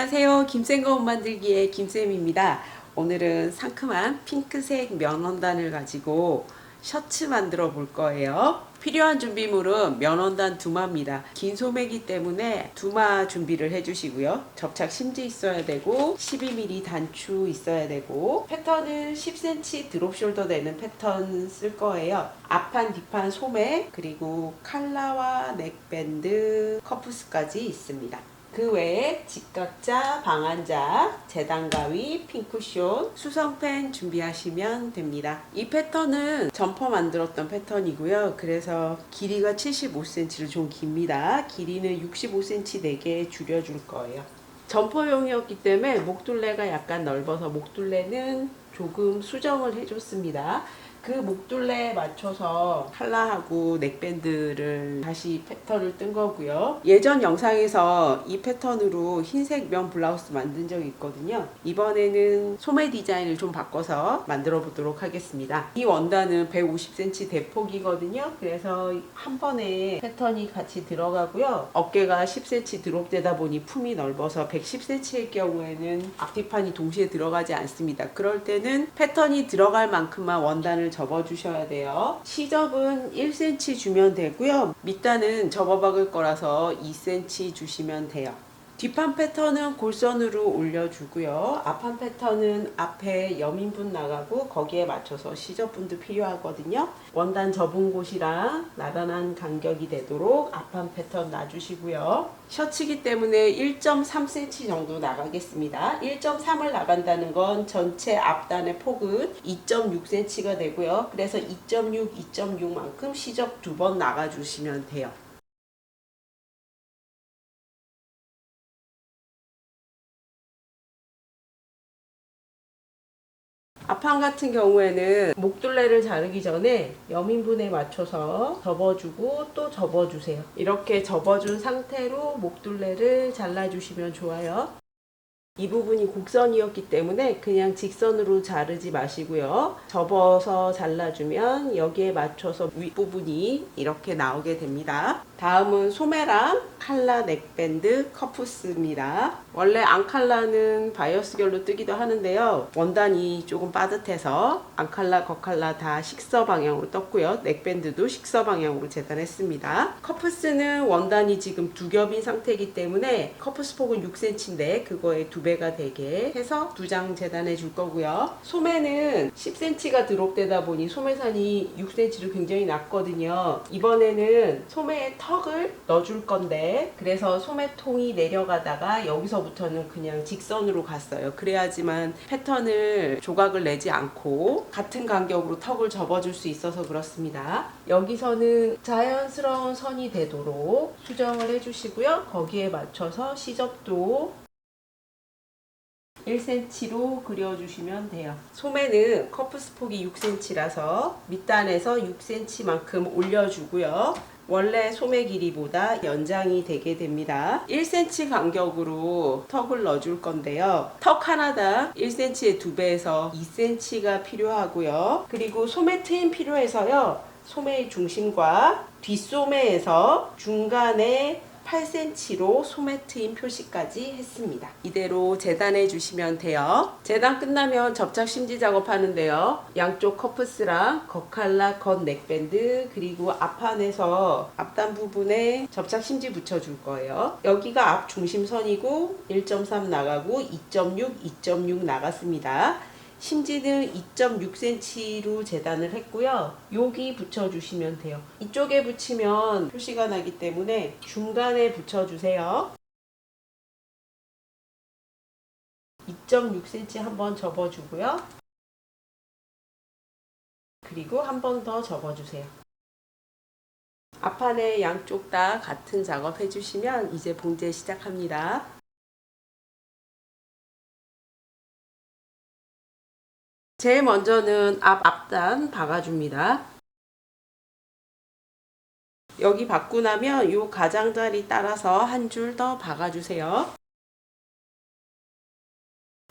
안녕하세요. 김쌤과 옷 만들기의 김쌤입니다. 오늘은 상큼한 핑크색 면원단을 가지고 셔츠 만들어 볼 거예요. 필요한 준비물은 면원단 두마입니다. 긴 소매이기 때문에 두마 준비를 해주시고요. 접착 심지 있어야 되고 12mm 단추 있어야 되고 패턴은 10cm 드롭 숄더 되는 패턴 쓸 거예요. 앞판 뒷판 소매 그리고 칼라와 넥밴드 커프스까지 있습니다. 그 외에 직각자, 방한자, 재단가위, 핑크쇼, 수성펜 준비하시면 됩니다. 이 패턴은 점퍼 만들었던 패턴이고요. 그래서 길이가 75cm로 좀 깁니다. 길이는 65cm 4개 줄여줄 거예요. 점퍼용이었기 때문에 목둘레가 약간 넓어서 목둘레는 조금 수정을 해줬습니다. 그 목둘레에 맞춰서 칼라하고 넥밴드를 다시 패턴을 뜬 거고요. 예전 영상에서 이 패턴으로 흰색 면 블라우스 만든 적이 있거든요. 이번에는 소매 디자인을 좀 바꿔서 만들어 보도록 하겠습니다. 이 원단은 150cm 대폭이거든요. 그래서 한 번에 패턴이 같이 들어가고요. 어깨가 10cm 드롭되다 보니 품이 넓어서 110cm의 경우에는 앞뒤판이 동시에 들어가지 않습니다. 그럴 때는 패턴이 들어갈 만큼만 원단을 접어 주셔야 돼요. 시접은 1cm 주면 되고요. 밑단은 접어 박을 거라서 2cm 주시면 돼요. 뒷판 패턴은 골선으로 올려주고요. 앞판 패턴은 앞에 여민분 나가고 거기에 맞춰서 시접분도 필요하거든요. 원단 접은 곳이랑 나란한 간격이 되도록 앞판 패턴 놔주시고요. 셔츠이기 때문에 1.3cm 정도 나가겠습니다. 1.3을 나간다는 건 전체 앞단의 폭은 2.6cm가 되고요. 그래서 2.6, 2.6만큼 시접 2번 나가주시면 돼요. 앞판 같은 경우에는 목둘레를 자르기 전에 여민분에 맞춰서 접어주고 또 접어주세요. 이렇게 접어준 상태로 목둘레를 잘라주시면 좋아요. 이 부분이 곡선이었기 때문에 그냥 직선으로 자르지 마시고요. 접어서 잘라주면 여기에 맞춰서 윗부분이 이렇게 나오게 됩니다. 다음은 소매랑 칼라 넥밴드 커프스입니다. 원래 앙칼라는 바이어스 결로 뜨기도 하는데요. 원단이 조금 빠듯해서 앙칼라, 거칼라 다 식서 방향으로 떴고요. 넥밴드도 식서 방향으로 재단했습니다. 커프스는 원단이 지금 두 겹인 상태이기 때문에 커프스 폭은 6cm인데 그거에 2배가 되게 해서 2장 재단해 줄 거고요. 소매는 10cm가 드롭되다 보니 소매산이 6cm로 굉장히 낮거든요. 이번에는 소매에 턱을 넣어줄 건데 그래서 소매통이 내려가다가 여기서부터는 그냥 직선으로 갔어요. 그래야지만 패턴을 조각을 내지 않고 같은 간격으로 턱을 접어줄 수 있어서 그렇습니다. 여기서는 자연스러운 선이 되도록 수정을 해주시고요. 거기에 맞춰서 시접도 1cm로 그려주시면 돼요. 소매는 커프스 폭이 6cm라서 밑단에서 6cm만큼 올려주고요. 원래 소매 길이보다 연장이 되게 됩니다. 1cm 간격으로 턱을 넣어줄 건데요. 턱 하나당 1cm의 2배에서 2cm가 필요하고요. 그리고 소매 트임 필요해서요. 소매의 중심과 뒷소매에서 중간에 8cm로 소매 트임 표시까지 했습니다. 이대로 재단해 주시면 돼요. 재단 끝나면 접착 심지 작업하는데요. 양쪽 커프스랑 겉칼라, 겉 넥밴드 그리고 앞판에서 앞단 부분에 접착 심지 붙여 줄 거예요. 여기가 앞 중심선이고 1.3 나가고 2.6, 2.6 나갔습니다. 심지는 2.6cm로 재단을 했고요. 여기 붙여주시면 돼요. 이쪽에 붙이면 표시가 나기 때문에 중간에 붙여주세요. 2.6cm 한번 접어주고요. 그리고 한 번 더 접어주세요. 앞판에 양쪽 다 같은 작업 해주시면 이제 봉제 시작합니다. 제일 먼저는 앞단 박아줍니다. 여기 박고 나면 이 가장자리 따라서 한 줄 더 박아주세요.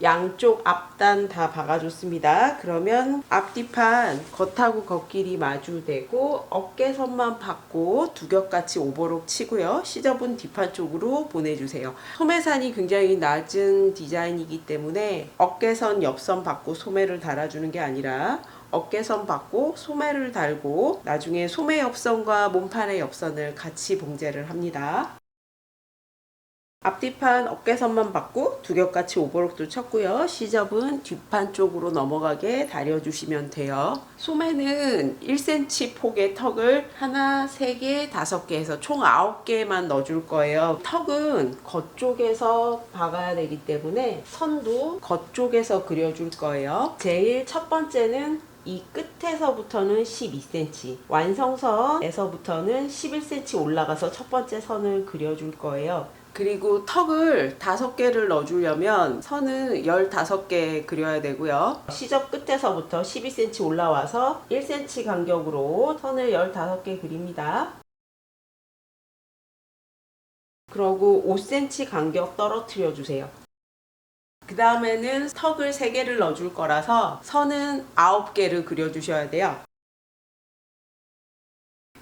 양쪽 앞단 다 박아줬습니다. 그러면 앞뒤판 겉하고 겉길이 마주되고 어깨선만 받고 두 겹같이 오버록 치고요. 시접은 뒷판 쪽으로 보내주세요. 소매산이 굉장히 낮은 디자인이기 때문에 어깨선 옆선 받고 소매를 달아주는 게 아니라 어깨선 받고 소매를 달고 나중에 소매 옆선과 몸판의 옆선을 같이 봉제를 합니다. 앞뒤판 어깨선만 받고 두 겹같이 오버록도 쳤고요. 시접은 뒷판 쪽으로 넘어가게 다려주시면 돼요. 소매는 1cm 폭의 턱을 하나, 3개, 5개 해서 총 9개만 넣어줄 거예요. 턱은 겉쪽에서 박아야 되기 때문에 선도 겉쪽에서 그려줄 거예요. 제일 첫 번째는 이 끝에서부터는 12cm, 완성선에서부터는 11cm 올라가서 첫 번째 선을 그려줄 거예요. 그리고 턱을 5개를 넣어주려면 선을 15개 그려야 되고요. 시접 끝에서부터 12cm 올라와서 1cm 간격으로 선을 15개 그립니다. 그러고 5cm 간격 떨어뜨려 주세요. 그 다음에는 턱을 3개를 넣어줄 거라서 선은 9개를 그려주셔야 돼요.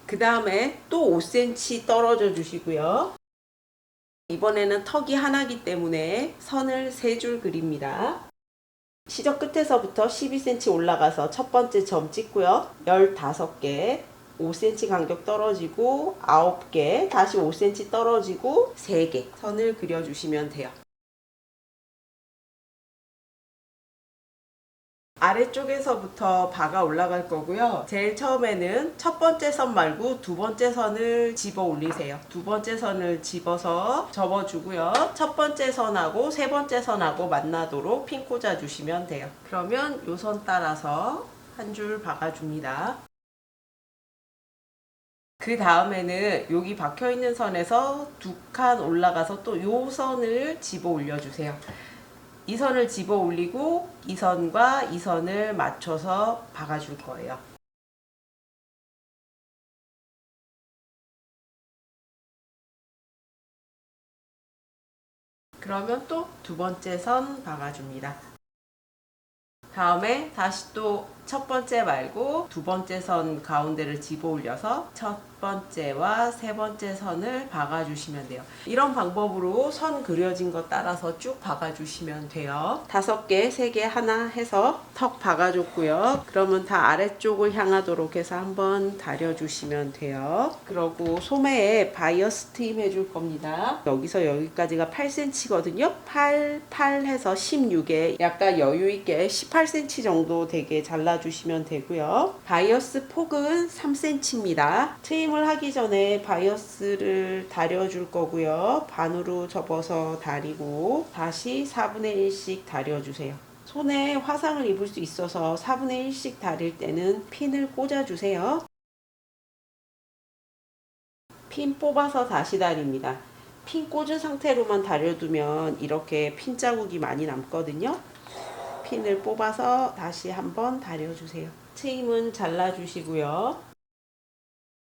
그 다음에 또 5cm 떨어져 주시고요. 이번에는 턱이 하나이기 때문에 선을 3줄 그립니다. 시접 끝에서부터 12cm 올라가서 첫 번째 점 찍고요. 15개, 5cm 간격 떨어지고 9개, 다시 5cm 떨어지고 3개 선을 그려주시면 돼요. 아래쪽에서부터 바가 올라갈 거고요. 제일 처음에는 첫 번째 선 말고 두 번째 선을 집어 올리세요. 두 번째 선을 집어서 접어주고요. 첫 번째 선하고 세 번째 선하고 만나도록 핀 꽂아 주시면 돼요. 그러면 요 선 따라서 한 줄 박아줍니다. 그 다음에는 여기 박혀 있는 선에서 2칸 올라가서 또 요 선을 집어 올려주세요. 이 선을 집어 올리고 이 선과 이 선을 맞춰서 박아줄 거예요. 그러면 또 두 번째 선 박아줍니다. 다음에 다시 또 첫 번째 말고 두 번째 선 가운데를 집어 올려서 첫 번째와 세 번째 선을 박아 주시면 돼요. 이런 방법으로 선 그려진 거 따라서 쭉 박아 주시면 돼요. 5개, 3개 하나 해서 턱 박아 줬고요. 그러면 다 아래쪽을 향하도록 해서 한번 다려 주시면 돼요. 그러고 소매에 바이어스 트임 해줄 겁니다. 여기서 여기까지가 8cm거든요. 8 해서 16에 약간 여유 있게 18cm 정도 되게 잘라주시면 되고요. 바이어스 폭은 3cm입니다. 트임을 하기 전에 바이어스를 다려줄 거고요. 반으로 접어서 다리고 다시 4분의 1씩 다려주세요. 손에 화상을 입을 수 있어서 4분의 1씩 다릴 때는 핀을 꽂아주세요. 핀 뽑아서 다시 다립니다. 핀 꽂은 상태로만 다려두면 이렇게 핀 자국이 많이 남거든요. 핀을 뽑아서 다시 한번 다려주세요. 트임은 잘라주시고요.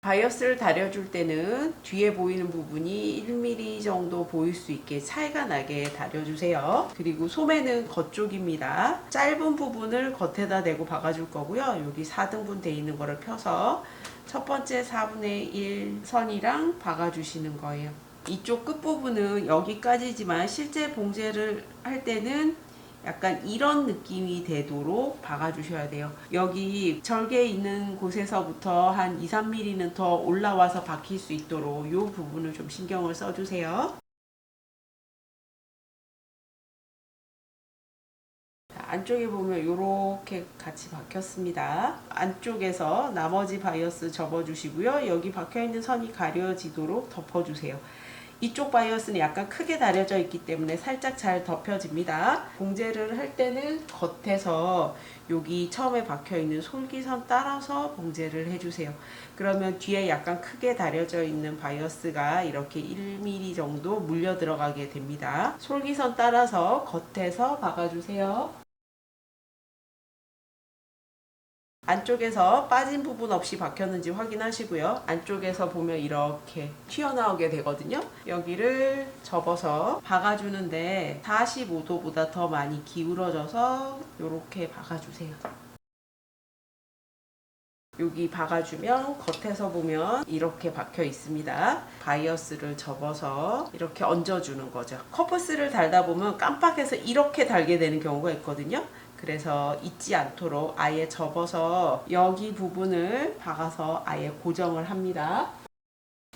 바이어스를 다려줄 때는 뒤에 보이는 부분이 1mm 정도 보일 수 있게 차이가 나게 다려주세요. 그리고 소매는 겉쪽입니다. 짧은 부분을 겉에다 대고 박아줄 거고요. 여기 4등분 돼 있는 거를 펴서 첫 번째 4분의 1 선이랑 박아주시는 거예요. 이쪽 끝부분은 여기까지지만 실제 봉제를 할 때는 약간 이런 느낌이 되도록 박아주셔야 돼요. 여기 절개 있는 곳에서부터 한 2-3mm는 더 올라와서 박힐 수 있도록 이 부분을 좀 신경을 써주세요. 안쪽에 보면 이렇게 같이 박혔습니다. 안쪽에서 나머지 바이어스 접어주시고요. 여기 박혀있는 선이 가려지도록 덮어주세요. 이쪽 바이어스는 약간 크게 다려져 있기 때문에 살짝 잘 덮여집니다. 봉제를 할 때는 겉에서 여기 처음에 박혀있는 솔기선 따라서 봉제를 해주세요. 그러면 뒤에 약간 크게 다려져 있는 바이어스가 이렇게 1mm 정도 물려 들어가게 됩니다. 솔기선 따라서 겉에서 박아주세요. 안쪽에서 빠진 부분 없이 박혔는지 확인하시고요. 안쪽에서 보면 이렇게 튀어나오게 되거든요. 여기를 접어서 박아주는데 45도보다 더 많이 기울어져서 이렇게 박아주세요. 여기 박아주면 겉에서 보면 이렇게 박혀 있습니다. 바이어스를 접어서 이렇게 얹어주는 거죠. 커프스를 달다 보면 깜빡해서 이렇게 달게 되는 경우가 있거든요. 그래서 잊지 않도록 아예 접어서 여기 부분을 박아서 아예 고정을 합니다.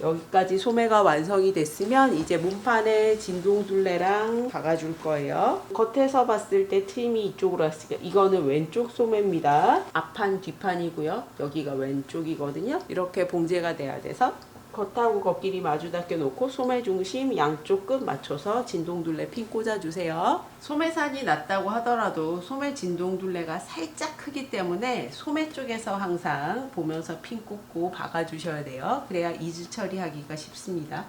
여기까지 소매가 완성이 됐으면 이제 몸판에 진동둘레랑 박아줄 거예요. 겉에서 봤을 때 트임이 이쪽으로 왔으니까 이거는 왼쪽 소매입니다. 앞판 뒷판이고요. 여기가 왼쪽이거든요. 이렇게 봉제가 돼야 돼서 겉하고 겉끼리 마주 닿게 놓고 소매 중심 양쪽 끝 맞춰서 진동둘레 핀 꽂아주세요. 소매산이 낮다고 하더라도 소매 진동둘레가 살짝 크기 때문에 소매 쪽에서 항상 보면서 핀 꽂고 박아주셔야 돼요. 그래야 이즈 처리하기가 쉽습니다.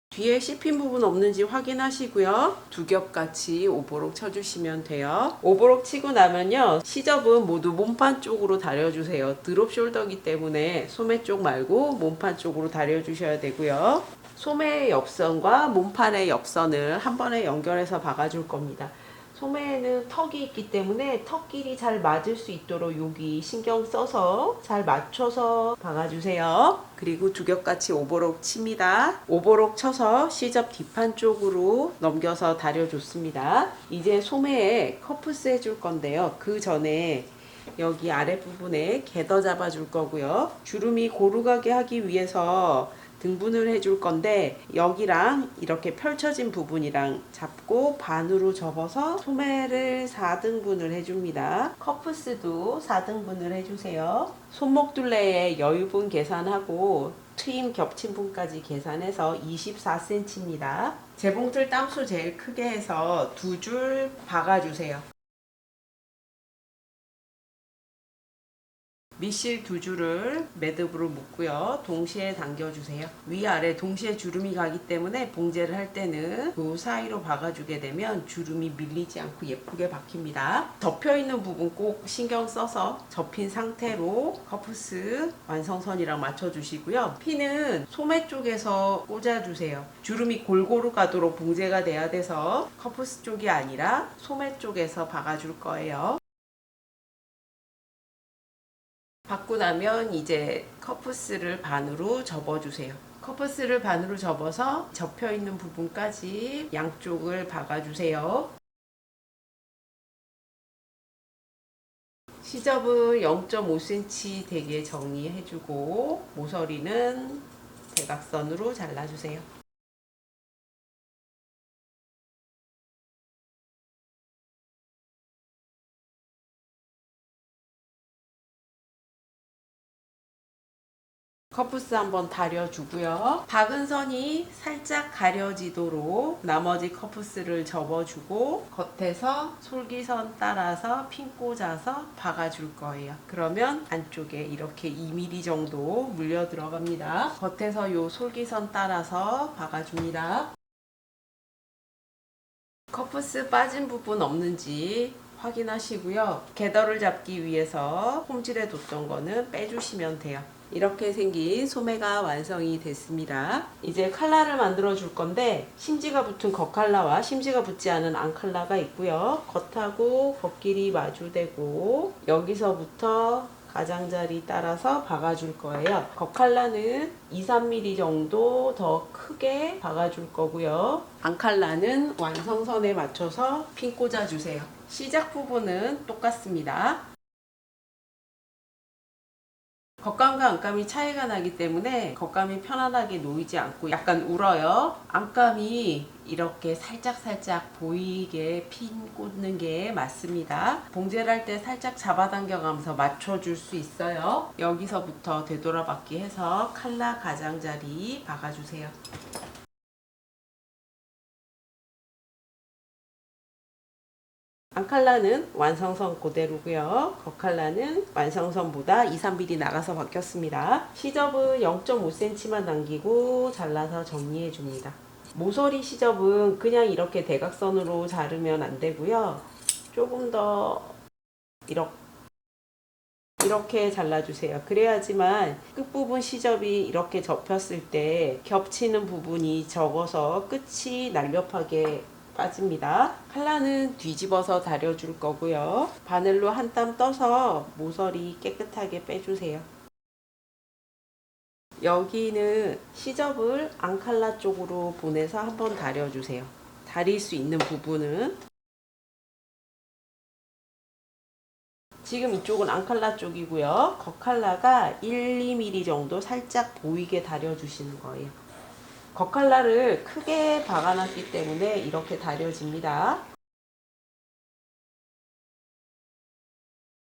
뒤에 씹힌 부분 없는지 확인하시고요. 두 겹같이 오버록 쳐주시면 돼요. 오버록 치고 나면요. 시접은 모두 몸판 쪽으로 다려주세요. 드롭 숄더이기 때문에 소매 쪽 말고 몸판 쪽으로 다려주셔야 되고요. 소매의 옆선과 몸판의 옆선을 한 번에 연결해서 박아줄 겁니다. 소매에는 턱이 있기 때문에 턱끼리 잘 맞을 수 있도록 여기 신경 써서 잘 맞춰서 박아주세요. 그리고 두 겹같이 오버록 칩니다. 오버록 쳐서 시접 뒷판 쪽으로 넘겨서 다려줬습니다. 이제 소매에 커프스 해줄 건데요. 그 전에 여기 아랫부분에 겟어 잡아줄 거고요. 주름이 고루가게 하기 위해서 등분을 해줄 건데 여기랑 이렇게 펼쳐진 부분이랑 잡고 반으로 접어서 소매를 4등분을 해줍니다. 커프스도 4등분을 해주세요. 손목둘레의 여유분 계산하고 트임 겹친 분까지 계산해서 24cm입니다. 재봉틀 땀수 제일 크게 해서 두 줄 박아주세요. 밑실 두 줄을 매듭으로 묶고요. 동시에 당겨주세요. 위아래 동시에 주름이 가기 때문에 봉제를 할 때는 그 사이로 박아주게 되면 주름이 밀리지 않고 예쁘게 박힙니다. 접혀있는 부분 꼭 신경 써서 접힌 상태로 커프스 완성선이랑 맞춰주시고요. 핀은 소매 쪽에서 꽂아주세요. 주름이 골고루 가도록 봉제가 돼야 돼서 커프스 쪽이 아니라 소매 쪽에서 박아줄 거예요. 받고 나면 이제 커프스를 반으로 접어주세요. 커프스를 반으로 접어서 접혀있는 부분까지 양쪽을 박아주세요. 시접은 0.5cm 되게 정리해주고 모서리는 대각선으로 잘라주세요. 커프스 한번 다려주고요. 박은 선이 살짝 가려지도록 나머지 커프스를 접어주고 겉에서 솔기선 따라서 핀 꽂아서 박아줄 거예요. 그러면 안쪽에 이렇게 2mm 정도 물려 들어갑니다. 겉에서 요 솔기선 따라서 박아줍니다. 커프스 빠진 부분 없는지 확인하시고요. 겟어를 잡기 위해서 홈질해 뒀던 거는 빼주시면 돼요. 이렇게 생긴 소매가 완성이 됐습니다. 이제 칼라를 만들어 줄 건데 심지가 붙은 겉칼라와 심지가 붙지 않은 안칼라가 있고요. 겉하고 겉길이 마주대고 여기서부터 가장자리 따라서 박아줄 거예요. 겉칼라는 2-3mm 정도 더 크게 박아줄 거고요. 안칼라는 완성선에 맞춰서 핀 꽂아주세요. 시작 부분은 똑같습니다. 겉감과 안감이 차이가 나기 때문에 겉감이 편안하게 놓이지 않고 약간 울어요. 안감이 이렇게 살짝 보이게 핀 꽂는 게 맞습니다. 봉제를 할 때 살짝 잡아당겨 가면서 맞춰줄 수 있어요. 여기서부터 되돌아박기 해서 칼라 가장자리 박아주세요. 안칼라는 완성선 그대로고요. 겉칼라는 완성선보다 2-3mm 나가서 박혔습니다. 시접은 0.5cm만 남기고 잘라서 정리해 줍니다. 모서리 시접은 그냥 이렇게 대각선으로 자르면 안 되고요. 조금 더 이렇게 잘라주세요. 그래야지만 끝부분 시접이 이렇게 접혔을 때 겹치는 부분이 적어서 끝이 날렵하게 빠집니다. 칼라는 뒤집어서 다려줄 거고요. 바늘로 한 땀 떠서 모서리 깨끗하게 빼주세요. 여기는 시접을 앙칼라 쪽으로 보내서 한번 다려주세요. 다릴 수 있는 부분은 지금 이쪽은 앙칼라 쪽이고요. 겉칼라가 1, 2mm 정도 살짝 보이게 다려주시는 거예요. 겉칼라를 크게 박아놨기 때문에 이렇게 다려집니다.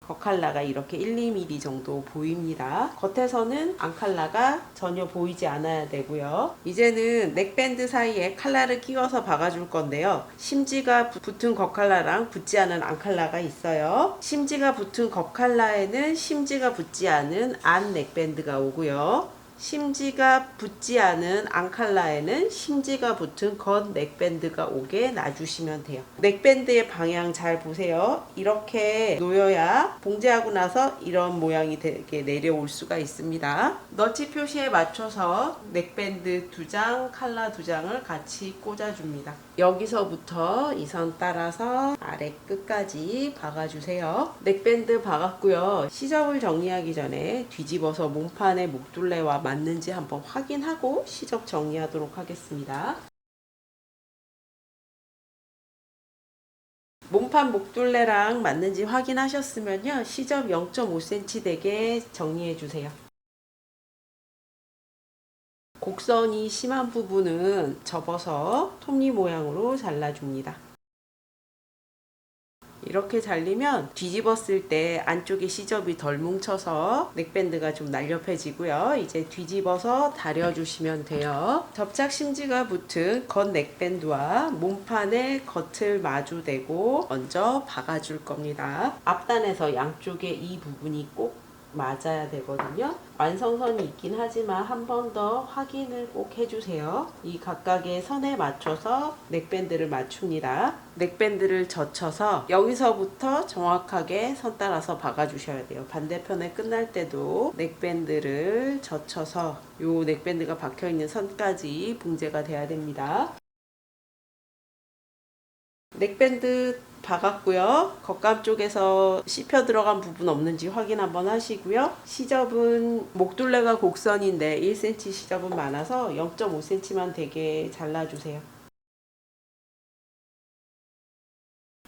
겉칼라가 이렇게 1, 2mm 정도 보입니다. 겉에서는 앙칼라가 전혀 보이지 않아야 되고요. 이제는 넥밴드 사이에 칼라를 끼워서 박아줄 건데요. 심지가 붙은 겉칼라랑 붙지 않은 앙칼라가 있어요. 심지가 붙은 겉칼라에는 심지가 붙지 않은 안 넥밴드가 오고요. 심지가 붙지 않은 앙칼라에는 심지가 붙은 겉 넥밴드가 오게 놔주시면 돼요. 넥밴드의 방향 잘 보세요. 이렇게 놓여야 봉제하고 나서 이런 모양이 되게 내려올 수가 있습니다. 너치 표시에 맞춰서 넥밴드 2장, 칼라 2장을 같이 꽂아줍니다. 여기서부터 이 선 따라서 아래 끝까지 박아주세요. 넥밴드 박았고요. 시접을 정리하기 전에 뒤집어서 몸판의 목둘레와 맞는지 한번 확인하고 시접 정리하도록 하겠습니다. 몸판 목둘레랑 맞는지 확인하셨으면요. 시접 0.5cm 되게 정리해 주세요. 곡선이 심한 부분은 접어서 톱니 모양으로 잘라줍니다. 이렇게 잘리면 뒤집었을 때 안쪽에 시접이 덜 뭉쳐서 넥밴드가 좀 날렵해지고요. 이제 뒤집어서 다려주시면 돼요. 접착 심지가 붙은 겉 넥밴드와 몸판의 겉을 마주대고 먼저 박아줄 겁니다. 앞단에서 양쪽에 이 부분이 꼭 맞아야 되거든요. 완성선이 있긴 하지만 한 번 더 확인을 꼭 해주세요. 이 각각의 선에 맞춰서 넥밴드를 맞춥니다. 넥밴드를 젖혀서 여기서부터 정확하게 선 따라서 박아주셔야 돼요. 반대편에 끝날 때도 넥밴드를 젖혀서 요 넥밴드가 박혀있는 선까지 봉제가 돼야 됩니다. 넥밴드 박았고요. 겉감 쪽에서 씹혀 들어간 부분 없는지 확인 한번 하시고요. 시접은 목둘레가 곡선인데 1cm 시접은 많아서 0.5cm만 되게 잘라주세요.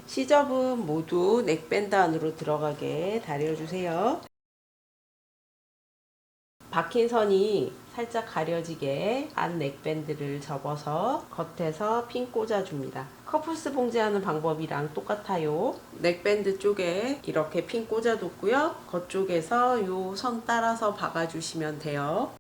시접은 모두 넥밴드 안으로 들어가게 다려주세요. 박힌 선이 살짝 가려지게 안 넥밴드를 접어서 겉에서 핀 꽂아줍니다. 커플스 봉제하는 방법이랑 똑같아요. 넥밴드 쪽에 이렇게 핀 꽂아뒀고요. 겉쪽에서 요 선 따라서 박아주시면 돼요.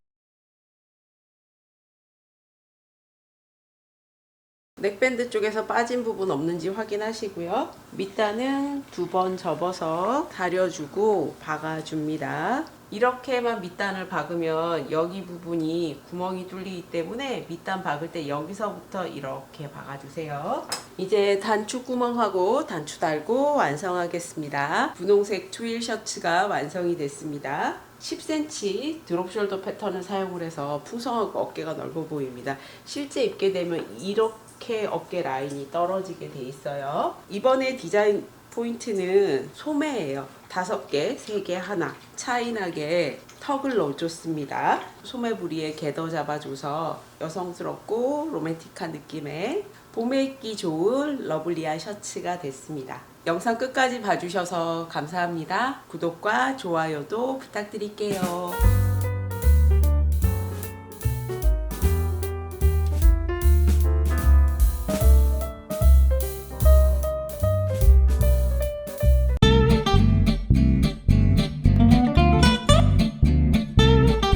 넥밴드 쪽에서 빠진 부분 없는지 확인하시고요. 밑단은 2번 접어서 다려주고 박아줍니다. 이렇게만 밑단을 박으면 여기 부분이 구멍이 뚫리기 때문에 밑단 박을 때 여기서부터 이렇게 박아주세요. 이제 단추 구멍하고 단추 달고 완성하겠습니다. 분홍색 트윌 셔츠가 완성이 됐습니다. 10cm 드롭숄더 패턴을 사용을 해서 풍성하고 어깨가 넓어 보입니다. 실제 입게 되면 이렇게 어깨 라인이 떨어지게 돼 있어요. 이번에 디자인 포인트는 소매예요. 5개, 3개 하나 차이나게 턱을 넣어줬습니다. 소매 부리에 궤도 잡아줘서 여성스럽고 로맨틱한 느낌의 봄에 입기 좋은 러블리한 셔츠가 됐습니다. 영상 끝까지 봐주셔서 감사합니다. 구독과 좋아요도 부탁드릴게요.